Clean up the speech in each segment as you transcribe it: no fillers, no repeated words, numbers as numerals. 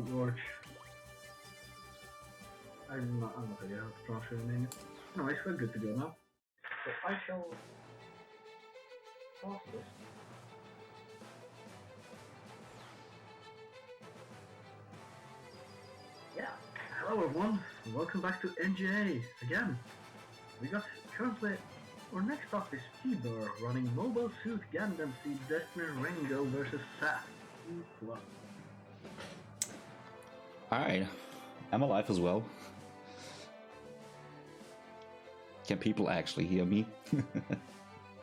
Gorge. I'm not idea how to pronounce your name. Anyways, we're good to go now. So I shall pause this. Yeah, hello everyone, welcome back to NGA again. We got currently our next stop is T-Bar running Mobile Suit Gundam Seed Destiny Rengou vs. Z.A.F.T. Alright, I'm alive as well. Can people actually hear me?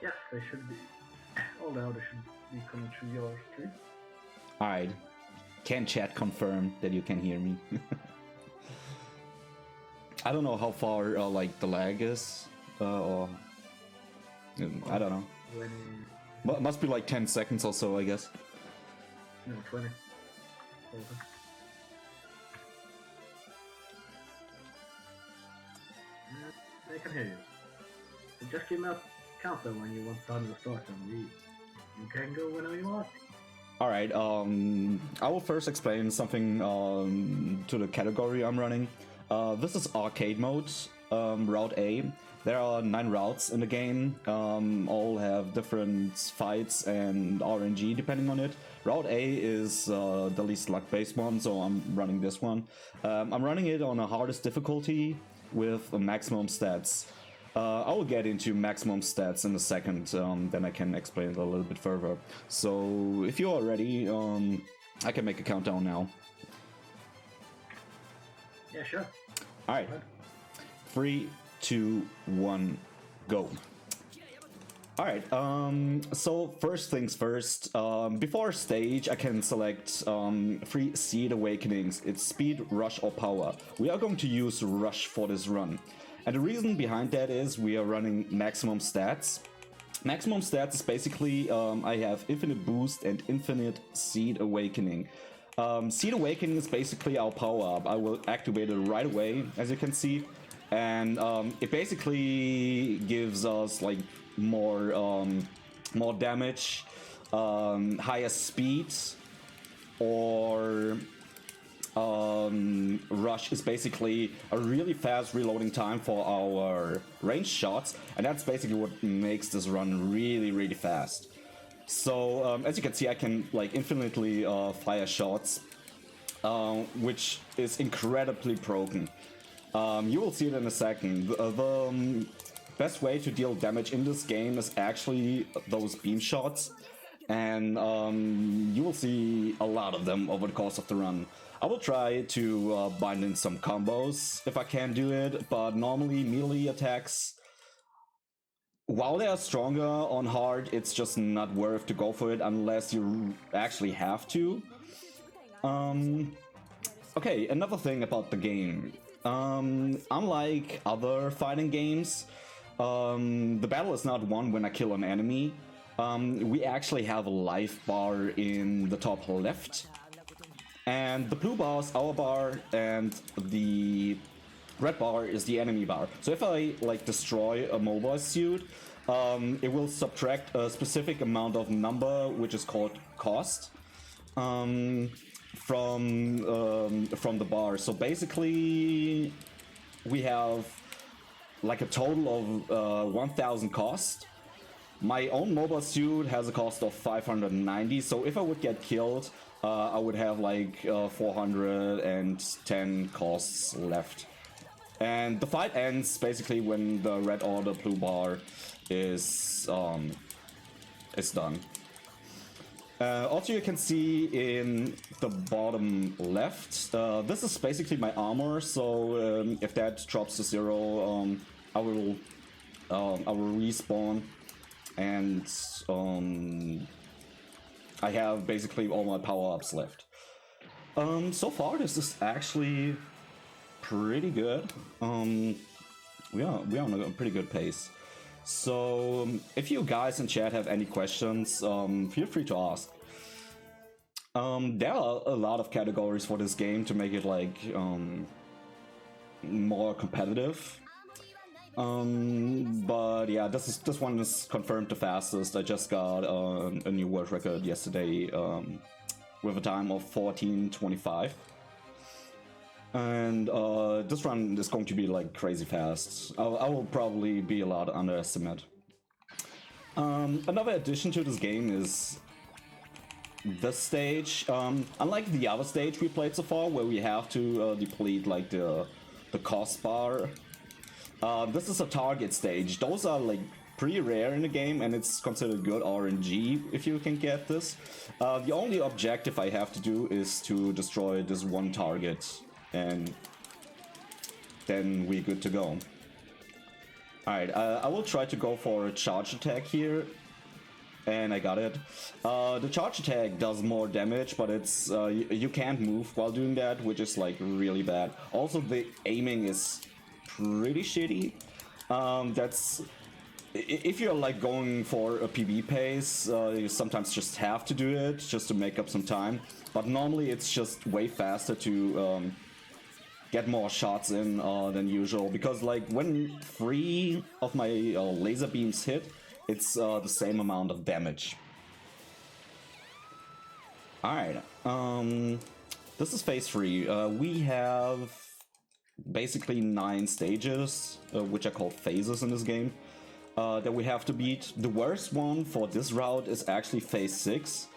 Yes, they should be. All the others should be coming through your stream. Alright, can chat confirm that you can hear me? I don't know how far like the lag is, or I don't know. 20. Must be like 10 seconds or so, I guess. No, 20. I can hear you. So just give me a countdown when you want time to start and you can go whenever you want. Alright, I will first explain something to the category I'm running. This is arcade mode, Route A. There are 9 routes in the game, all have different fights and RNG depending on it. Route A is the least luck-based one, so I'm running this one. I'm running it on the hardest difficulty with maximum stats. I will get into maximum stats in a second, then I can explain it a little bit further. So if you are ready, I can make a countdown now. Yeah, sure. Alright. 3, 2, 1, go. Alright, so first things first, before stage I can select 3 Seed Awakenings. It's Speed, Rush or Power. We are going to use Rush for this run. And the reason behind that is we are running maximum stats. Maximum stats is basically I have infinite boost and infinite Seed Awakening. Seed Awakening is basically our power up. I will activate it right away, as you can see. And it basically gives us like more damage, higher speed, or Rush is basically a really fast reloading time for our range shots, and that's basically what makes this run really fast. So as you can see, I can like infinitely fire shots, which is incredibly broken. You will see it in a second. The best way to deal damage in this game is actually those beam shots, and you will see a lot of them over the course of the run. I will try to bind in some combos if I can do it, but normally melee attacks, while they are stronger on hard, it's just not worth to go for it unless you actually have to. Okay, another thing about the game. Unlike other fighting games, the battle is not won when I kill an enemy. We actually have a life bar in the top left. And the blue bar is our bar, and the red bar is the enemy bar. So if I like destroy a mobile suit, it will subtract a specific amount of number, which is called cost, from the bar. So basically, we have like a total of 1,000 cost. My own mobile suit has a cost of 590. So if I would get killed, I would have like 410 costs left. And the fight ends basically when the red or the blue bar is done. Also, you can see in the bottom left, this is basically my armor. So if that drops to 0, I will respawn, and I have basically all my power-ups left. So far, this is actually pretty good. We are on a pretty good pace. So if you guys in chat have any questions, feel free to ask. There are a lot of categories for this game to make it like more competitive. But yeah, this one is confirmed the fastest. I just got a new world record yesterday with a time of 14:25. And this run is going to be like crazy fast. I will probably be allowed to underestimate. Another addition to this game is this stage. Unlike the other stage we played so far, where we have to deplete like the cost bar, this is a target stage. Those are like pretty rare in the game, and it's considered good RNG if you can get this. The only objective I have to do is to destroy this one target, and then we're good to go. Alright, I will try to go for a charge attack here, and I got it. The charge attack does more damage, but it's you can't move while doing that, which is like really bad. Also, the aiming is pretty shitty. That's if you're like going for a PB pace, you sometimes just have to do it just to make up some time. But normally it's just way faster to get more shots in than usual, because like when 3 of my laser beams hit, it's the same amount of damage. Alright, this is phase 3. We have basically 9 stages, which are called phases in this game, that we have to beat. The worst one for this route is actually phase 6.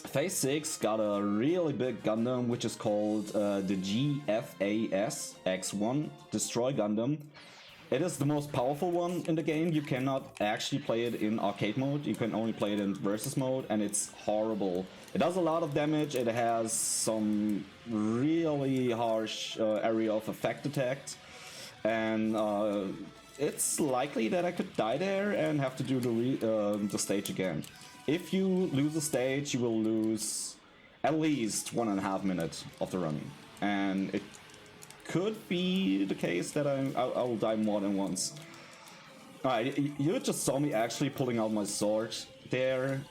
Phase 6 got a really big Gundam, which is called the GFAS X1 Destroy Gundam. It is the most powerful one in the game. You cannot actually play it in arcade mode, you can only play it in versus mode, and it's horrible. It does a lot of damage, it has some really harsh area of effect attacks, and it's likely that I could die there and have to do the stage again. If you lose a stage, you will lose at least 1.5 minutes of the run, and it could be the case that I will die more than once. Alright, you just saw me actually pulling out my sword there.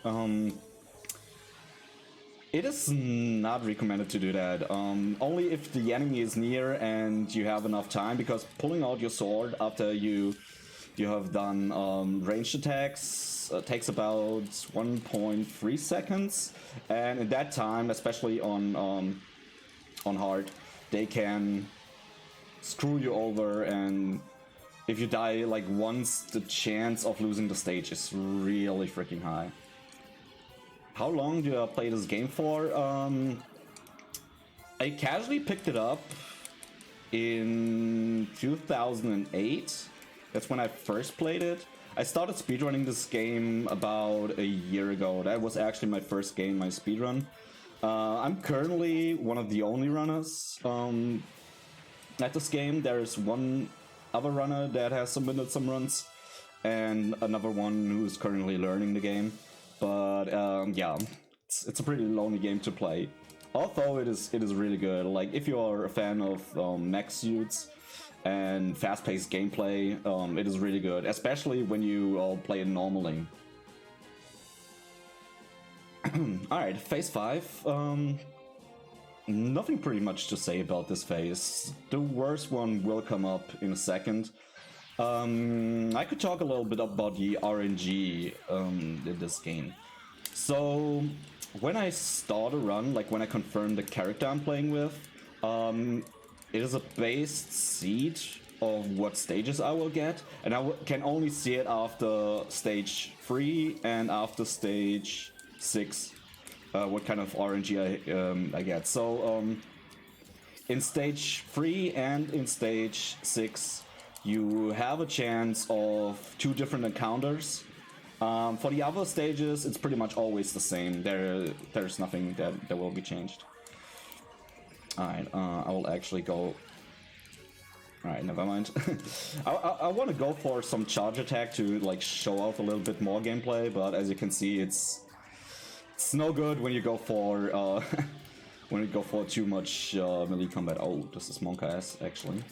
It is not recommended to do that, only if the enemy is near and you have enough time, because pulling out your sword after you have done ranged attacks takes about 1.3 seconds, and in that time, especially on hard, they can screw you over, and if you die like once, the chance of losing the stage is really freaking high. How long do I play this game for? I casually picked it up in 2008. That's when I first played it. I started speedrunning this game about a year ago. That was actually my first game I speedrun. I'm currently one of the only runners at this game. There's one other runner that has submitted some runs, and another one who's currently learning the game. But yeah, it's a pretty lonely game to play. Although it is really good. Like if you are a fan of mech suits and fast-paced gameplay, it is really good, especially when you play it normally. Alright, phase 5. Nothing pretty much to say about this phase. The worst one will come up in a second. I could talk a little bit about the RNG in this game. So, when I start a run, like when I confirm the character I'm playing with, it is a based seed of what stages I will get, and I can only see it after stage 3 and after stage 6, what kind of RNG I get. So, in stage 3 and in stage 6, you have a chance of 2 different encounters. For the other stages, it's pretty much always the same. There's nothing that will be changed. Alright, I will actually go... Alright, never mind. I want to go for some charge attack to like show off a little bit more gameplay, but as you can see, it's no good when you go for when you go for too much melee combat. Oh, this is Monk ass actually.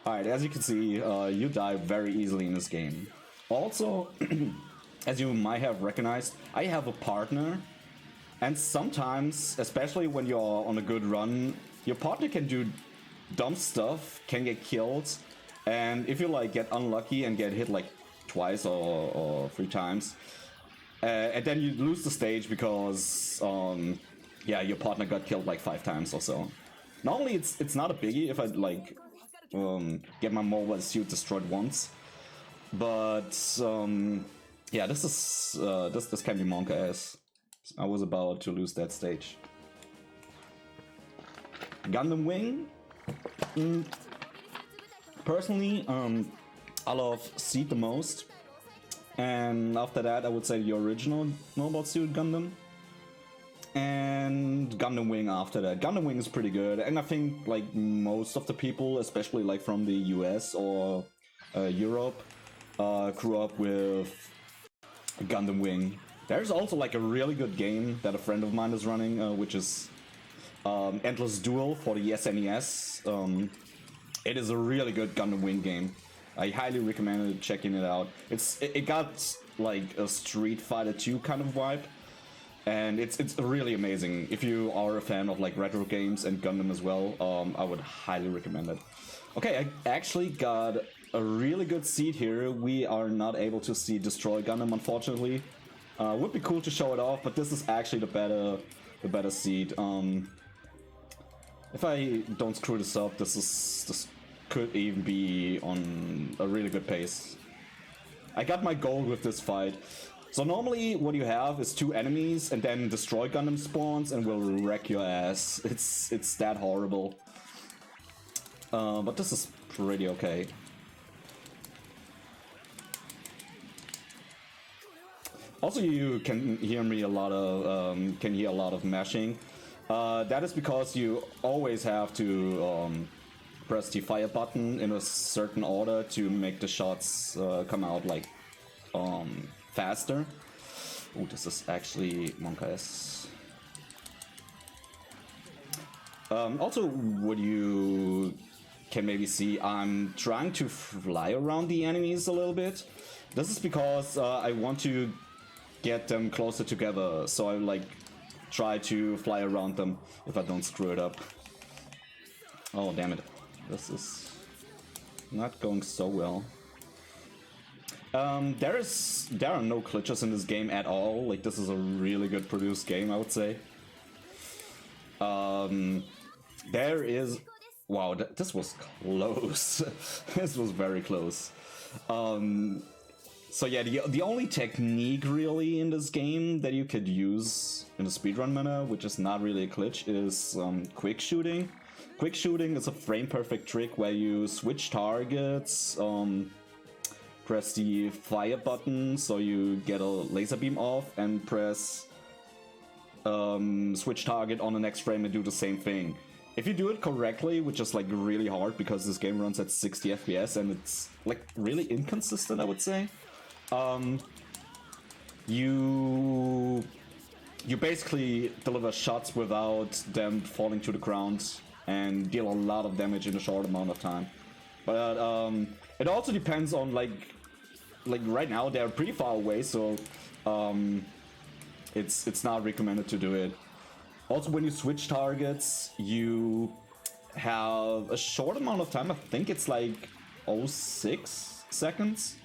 Alright, as you can see, you die very easily in this game. Also, as you might have recognized, I have a partner, and sometimes, especially when you're on a good run, your partner can do dumb stuff, can get killed, and if you like get unlucky and get hit like twice or 3 times, and then you lose the stage because yeah, your partner got killed like 5 times or so. Normally it's not a biggie if I like get my mobile suit destroyed once, but yeah, this is this can be monk ass. I was about to lose that stage. Gundam Wing. Personally, I love Z.A.F.T the most, and after that I would say the original Mobile Suit Gundam, and Gundam Wing after that. Gundam Wing is pretty good, and I think like most of the people, especially like from the US or Europe, grew up with Gundam Wing. There's also like a really good game that a friend of mine is running, which is Endless Duel for the SNES. It is a really good Gundam Wing game. I highly recommend checking it out. It got like a Street Fighter 2 kind of vibe, and it's really amazing. If you are a fan of like retro games and Gundam as well, I would highly recommend it. Okay, I actually got a really good seed here. We are not able to see Destroy Gundam, unfortunately. Would be cool to show it off, but this is actually the better seed. If I don't screw this up, this could even be on a really good pace. I got my goal with this fight. So normally what you have is 2 enemies and then Destroy Gundam spawns and will wreck your ass. It's that horrible. But this is pretty okay. Also, you can hear a lot of mashing. That is because you always have to press the fire button in a certain order to make the shots come out like faster. Oh, this is actually Monka-S. Also, what you can maybe see, I'm trying to fly around the enemies a little bit. This is because I want to get them closer together, so I like try to fly around them if I don't screw it up. Oh damn it, this is not going so well. There are no glitches in this game at all. Like, this is a really good produced game, I would say. There is, wow, this was close. This was very close. So yeah, the only technique really in this game that you could use in a speedrun manner, which is not really a glitch, is quick shooting. Quick shooting is a frame perfect trick where you switch targets, press the fire button so you get a laser beam off, and press switch target on the next frame and do the same thing. If you do it correctly, which is like really hard because this game runs at 60 FPS and it's like really inconsistent, I would say. You basically deliver shots without them falling to the ground and deal a lot of damage in a short amount of time. But it also depends on like right now they're pretty far away, so it's not recommended to do it. Also, when you switch targets, you have a short amount of time. I think it's like 0.6 seconds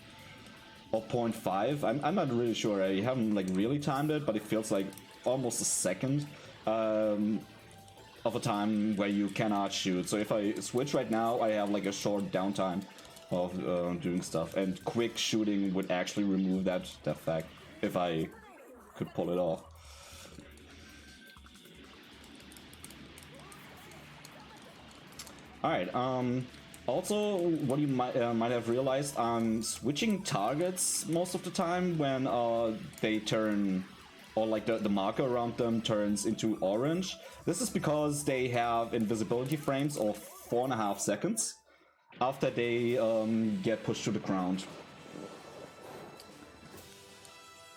or 0.5. I'm not really sure. I haven't like really timed it, but it feels like almost a second of a time where you cannot shoot. So if I switch right now, I have like a short downtime of doing stuff, and quick shooting would actually remove that fact if I could pull it off. Alright, also, what you might have realized, I'm switching targets most of the time when they turn, or like the marker around them turns into orange. This is because they have invisibility frames of 4.5 seconds after they get pushed to the ground.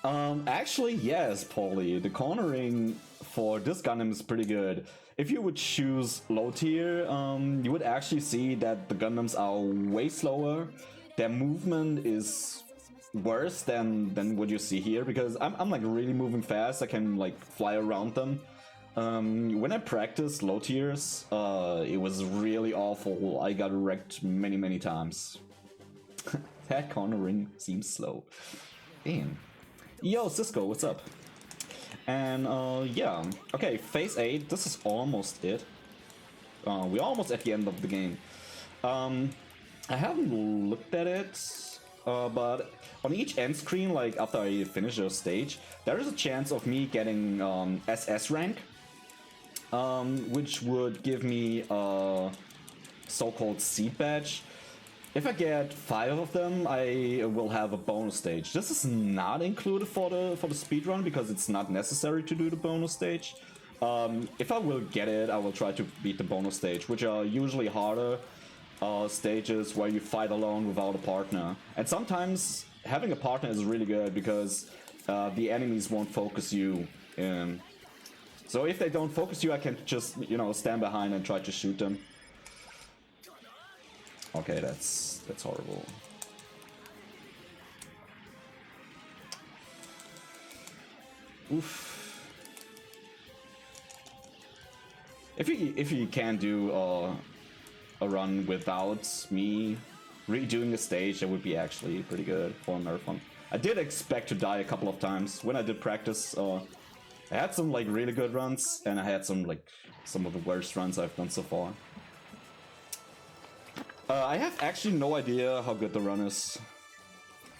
Actually, yes, Paulie, the cornering for this Gundam is pretty good. If you would choose low tier, you would actually see that the Gundams are way slower. Their movement is worse than what you see here, because I'm like really moving fast. I can like fly around them. When I practiced low tiers, it was really awful. I got wrecked many times. That cornering seems slow. Damn. Yo, Cisco, what's up? And yeah, okay, phase 8, this is almost it. We're almost at the end of the game. I haven't looked at it, but on each end screen, like after I finish a stage, there is a chance of me getting SS rank, which would give me a so-called seed badge. If I get 5 of them, I will have a bonus stage. This is not included for the speedrun because it's not necessary to do the bonus stage. If I will get it, I will try to beat the bonus stage, which are usually harder stages where you fight alone without a partner. And sometimes having a partner is really good because the enemies won't focus you. So if they don't focus you, I can just, you know, stand behind and try to shoot them. Okay, that's horrible. Oof. If you can do a run without me redoing the stage, that would be actually pretty good for a marathon. I did expect to die a couple of times when I did practice. I had some like really good runs, and I had some of the worst runs I've done so far. I have actually no idea how good the run is.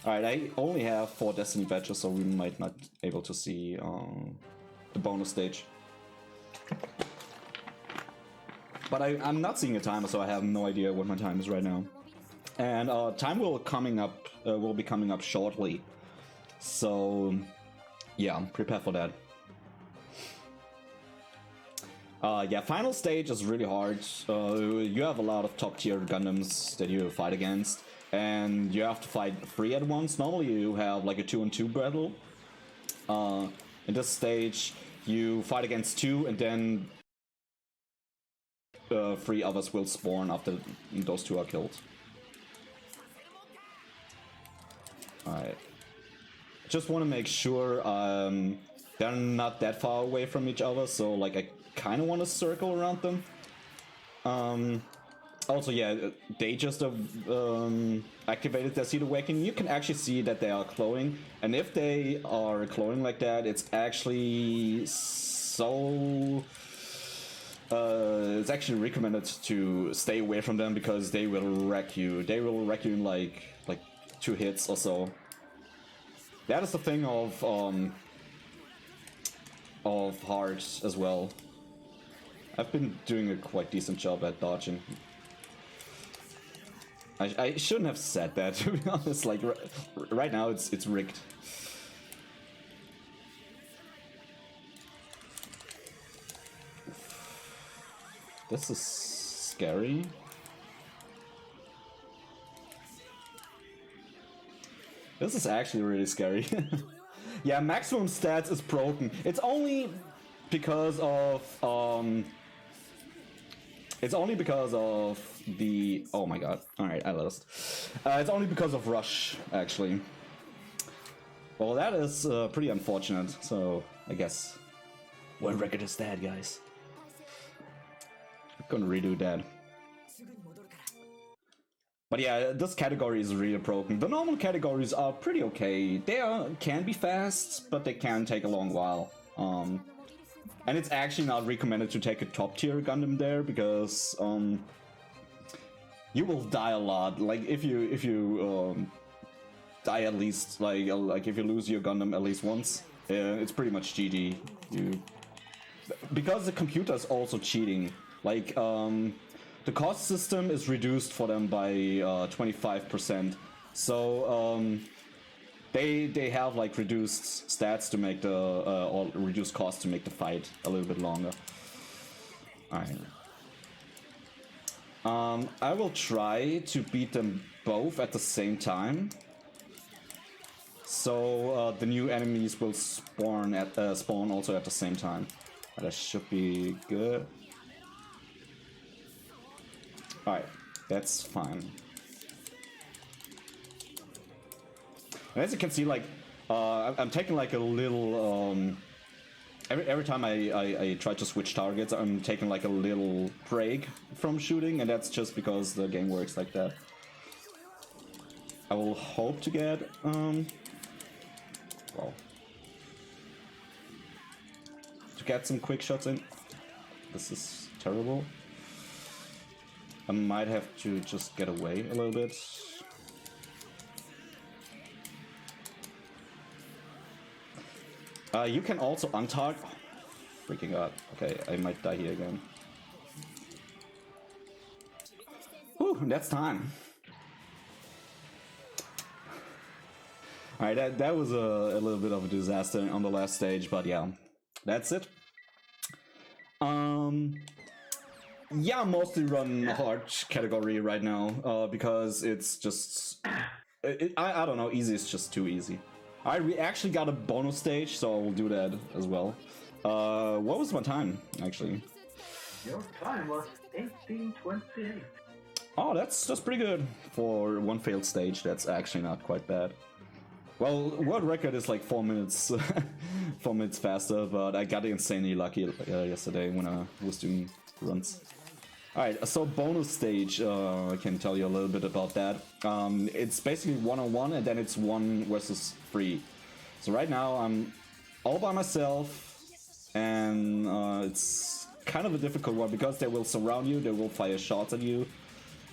Alright, I only have 4 Destiny badges, so we might not be able to see the bonus stage. But I'm not seeing a timer, so I have no idea what my time is right now. And time will be coming up shortly. So yeah, prepare for that. Yeah, final stage is really hard. You have a lot of top tier Gundams that you fight against, and you have to fight 3 at once. Normally you have like a 2-on-2 battle. In this stage, you fight against 2, and then 3 others will spawn after those 2 are killed. Alright. Just want to make sure they're not that far away from each other, so like I kind of want to circle around them. Also, yeah, they just activated their Seed Awakening. You can actually see that they are glowing, and if they are glowing like that, it's actually so... it's actually recommended to stay away from them because they will wreck you. They will wreck you in like 2 hits or so. That is the thing of heart as well. I've been doing a quite decent job at dodging. I shouldn't have said that, to be honest. Like right now, it's rigged. This is scary. This is actually really scary. Yeah, maximum stats is broken. It's only because of the... Oh my god. Alright, I lost. It's only because of Rush, actually. Well, that is pretty unfortunate, so I guess... What record is that, guys? I'm gonna redo that. But yeah, this category is really broken. The normal categories are pretty okay. They can be fast, but they can take a long while. And it's actually not recommended to take a top tier Gundam there because you will die a lot. Like if you die at least like if you lose your Gundam at least once, it's pretty much GG. Because the computer is also cheating. Like the cost system is reduced for them by 25%. So they have like reduced stats to make the or reduced cost to make the fight a little bit longer. Alright. I will try to beat them both at the same time. So the new enemies will spawn also at the same time. That should be good. Alright, that's fine. And as you can see, like, I'm taking like a little, every time I try to switch targets, I'm taking like a little break from shooting, and that's just because the game works like that. I will hope to get, well. to get some quick shots in. This is terrible. I might have to just get away a little bit. You can also untarget. Oh, freaking god. Okay, I might die here again. Whew, that's time. Alright, that was a little bit of a disaster on the last stage, but yeah, that's it. Yeah, mostly run hard category right now, because it's just... I don't know, easy is just too easy. Alright, we actually got a bonus stage, so we'll do that as well. What was my time, actually? Your time was 18:28. Oh, that's pretty good for one failed stage. That's actually not quite bad. Well, world record is like 4 minutes, 4 minutes faster, but I got insanely lucky yesterday when I was doing runs. Alright, so bonus stage, I can tell you a little bit about that. It's basically 1-on-1 and then it's 1 versus 3. So right now I'm all by myself, and it's kind of a difficult one because they will surround you, they will fire shots at you,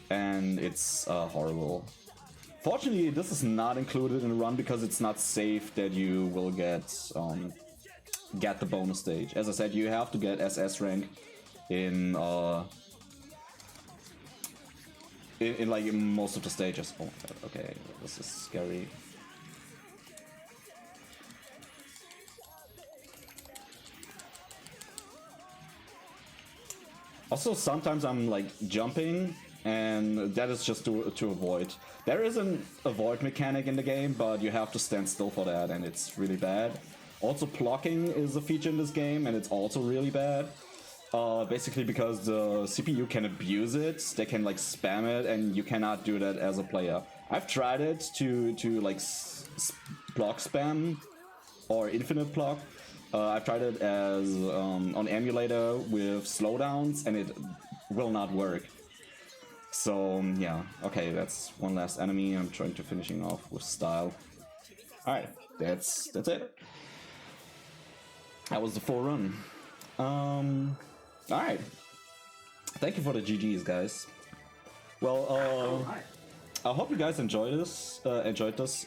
and it's horrible. Fortunately, this is not included in the run because it's not safe that you will get the bonus stage. As I said, you have to get SS rank in like in most of the stages. Oh my god, okay, this is scary. Also, sometimes I'm like jumping, and that is just to avoid. There is an avoid mechanic in the game, but you have to stand still for that, and it's really bad. Also, blocking is a feature in this game, and it's also really bad. Basically because the CPU can abuse it, they can like spam it, and you cannot do that as a player. I've tried it to like block spam or infinite block. I've tried it as on emulator with slowdowns, and it will not work. So yeah, okay, that's one last enemy. I'm trying to finishing off with style. Alright, that's it. That was the full run. Alright. Thank you for the GGs, guys. Well, I hope you guys enjoyed this.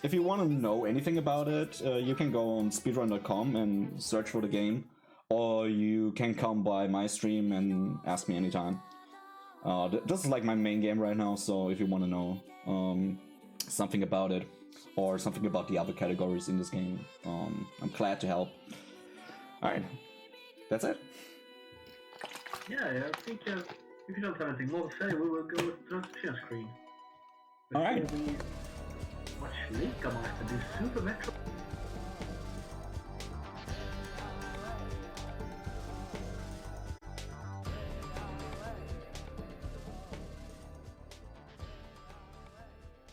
If you want to know anything about it, you can go on speedrun.com and search for the game, or you can come by my stream and ask me anytime. This is like my main game right now, so if you want to know something about it, or something about the other categories in this game, I'm glad to help. Alright, that's it. Yeah, I think if you don't have anything more to say, we will go with the share screen. Alright. Watch Lika Master do Super Metro.